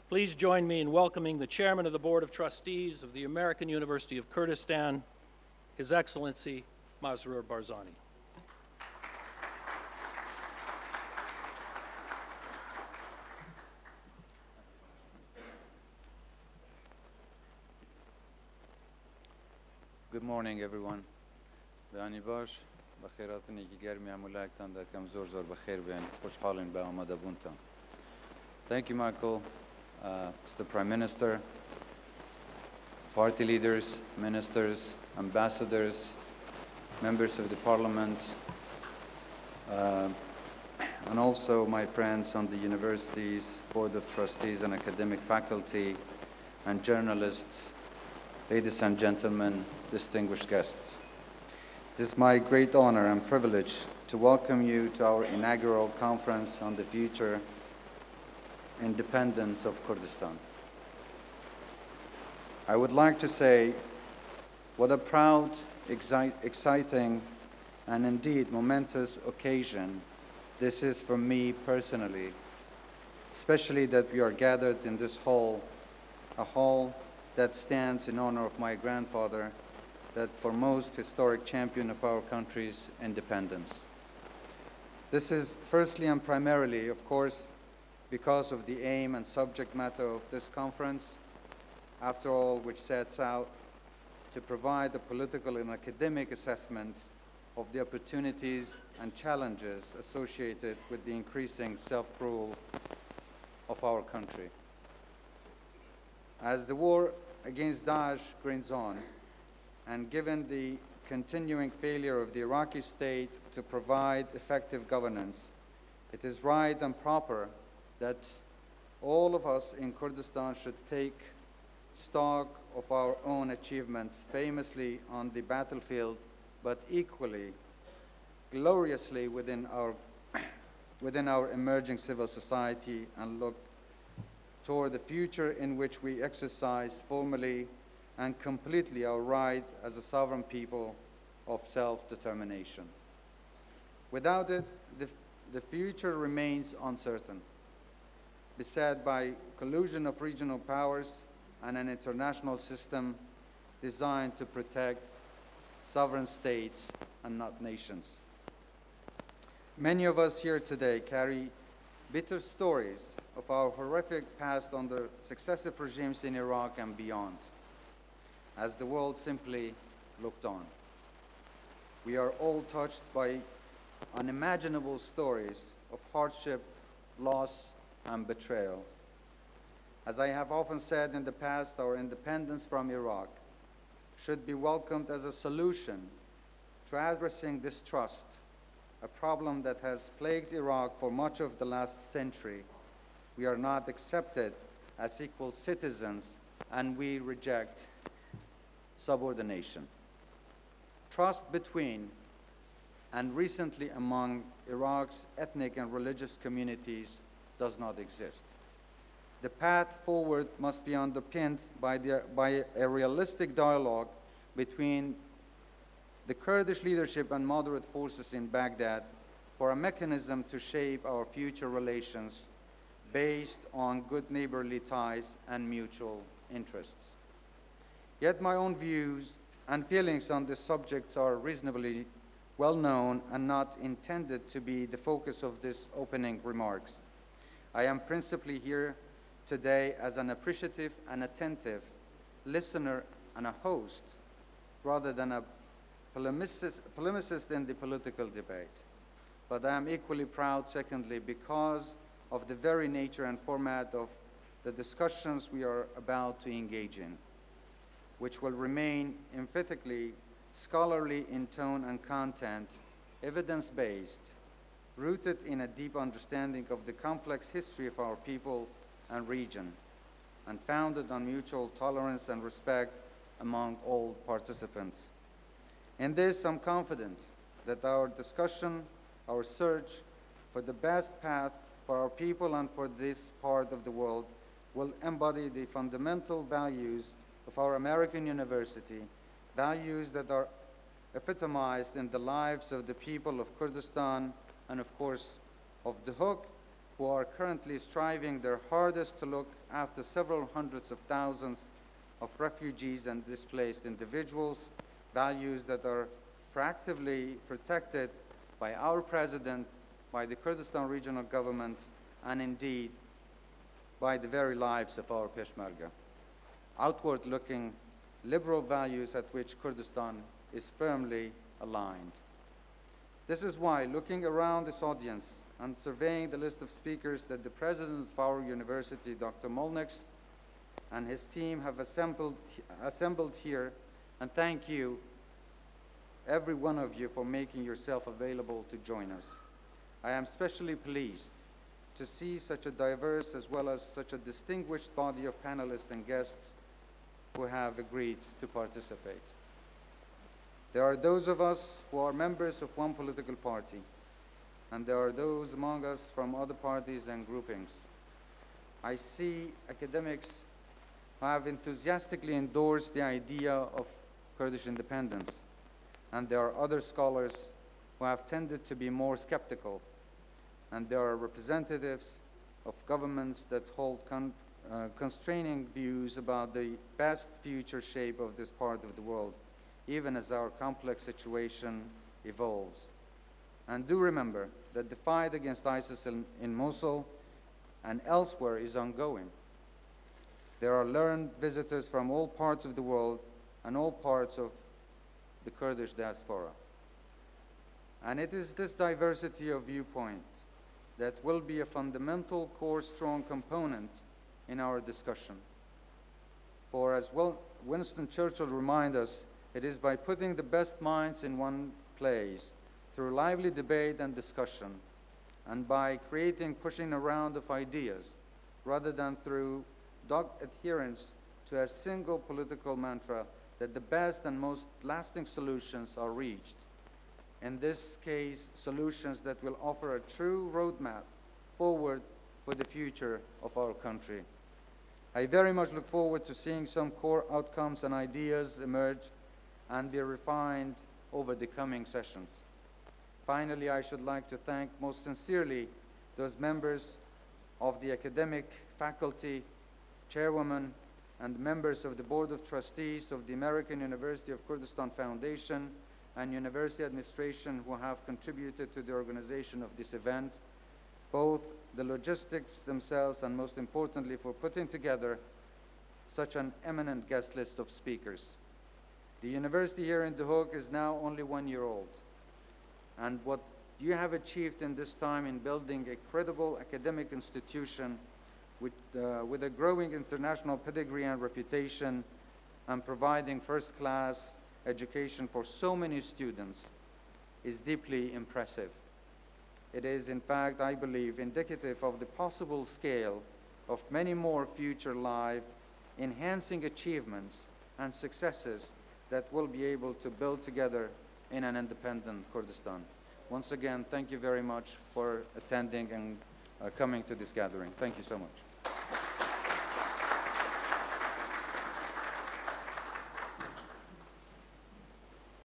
Please join me in welcoming the Chairman of the Board of Trustees of the American University of Kurdistan, His Excellency Masroor Barzani. Good morning, everyone. Beani bash, bakhiratni ki germi amulaktan dar kam zor bakhair ben خوشحالین به آمده بونتان. Thank you, Michael, Mr. Prime Minister, party leaders, ministers, ambassadors, members of the Parliament, and also my friends on the university's Board of Trustees and academic faculty, and journalists, ladies and gentlemen, distinguished guests. It is my great honor and privilege to welcome you to our inaugural conference on the future independence of Kurdistan. I would like to say what a proud, exciting, and indeed momentous occasion this is for me personally, especially that we are gathered in this hall, a hall that stands in honor of my grandfather, that foremost historic champion of our country's independence. This is firstly and primarily, of course, because of the aim and subject matter of this conference, after all, which sets out to provide a political and academic assessment of the opportunities and challenges associated with the increasing self-rule of our country. As the war against Daesh grinds on, and given the continuing failure of the Iraqi state to provide effective governance, it is right and proper that all of us in Kurdistan should take stock of our own achievements, famously on the battlefield, but equally, gloriously within our emerging civil society, and look toward the future in which we exercise formally and completely our right as a sovereign people of self-determination. Without it, the future remains uncertain, beset by collusion of regional powers and an international system designed to protect sovereign states and not nations. Many of us here today carry bitter stories of our horrific past under successive regimes in Iraq and beyond, as the world simply looked on. We are all touched by unimaginable stories of hardship, loss, and betrayal. As I have often said in the past, our independence from Iraq should be welcomed as a solution to addressing distrust, a problem that has plagued Iraq for much of the last century. We are not accepted as equal citizens, and we reject subordination. Trust between and recently among Iraq's ethnic and religious communities does not exist. The path forward must be underpinned by a realistic dialogue between the Kurdish leadership and moderate forces in Baghdad for a mechanism to shape our future relations based on good neighborly ties and mutual interests. Yet my own views and feelings on this subject are reasonably well known and not intended to be the focus of this opening remarks. I am principally here today as an appreciative and attentive listener and a host, rather than a polemicist in the political debate. But I am equally proud, secondly, because of the very nature and format of the discussions we are about to engage in, which will remain emphatically scholarly in tone and content, evidence-based, rooted in a deep understanding of the complex history of our people and region, and founded on mutual tolerance and respect among all participants. In this, I'm confident that our discussion, our search for the best path for our people and for this part of the world will embody the fundamental values of our American University, values that are epitomized in the lives of the people of Kurdistan and, of course, of dehōk who are currently striving their hardest to look after several hundreds of thousands of refugees and displaced individuals, values that are proactively protected by our President, by the Kurdistan Regional Government, and indeed by the very lives of our Peshmerga. Outward-looking liberal values at which Kurdistan is firmly aligned. This is why, looking around this audience and surveying the list of speakers that the President of our university, Dr. Molnix, and his team have assembled here, and thank you, every one of you, for making yourself available to join us. I am especially pleased to see such a diverse as well as such a distinguished body of panelists and guests who have agreed to participate. There are those of us who are members of one political party, and there are those among us from other parties and groupings. I see academics who have enthusiastically endorsed the idea of Kurdish independence, and there are other scholars who have tended to be more skeptical, and there are representatives of governments that hold constraining views about the best future shape of this part of the world, even as our complex situation evolves. And do remember that the fight against ISIS in Mosul and elsewhere is ongoing. There are learned visitors from all parts of the world and all parts of the Kurdish diaspora. And it is this diversity of viewpoint that will be a fundamental, core, strong component in our discussion. For as well, Winston Churchill reminds us, it is by putting the best minds in one place, through lively debate and discussion, and by pushing a round of ideas, rather than through dogged adherence to a single political mantra, that the best and most lasting solutions are reached. In this case, solutions that will offer a true roadmap forward for the future of our country. I very much look forward to seeing some core outcomes and ideas emerge and be refined over the coming sessions. Finally, I should like to thank most sincerely those members of the academic faculty, chairwomen, and members of the Board of Trustees of the American University of Kurdistan Foundation and University Administration who have contributed to the organization of this event, both the logistics themselves and most importantly for putting together such an eminent guest list of speakers. The university here in dehۆk is now only 1 year old, and what you have achieved in this time in building a credible academic institution with a growing international pedigree and reputation and providing first-class education for so many students is deeply impressive. It is, in fact, I believe, indicative of the possible scale of many more future life-enhancing achievements and successes that we'll be able to build together in an independent Kurdistan. Once again, thank you very much for attending and coming to this gathering. Thank you so much.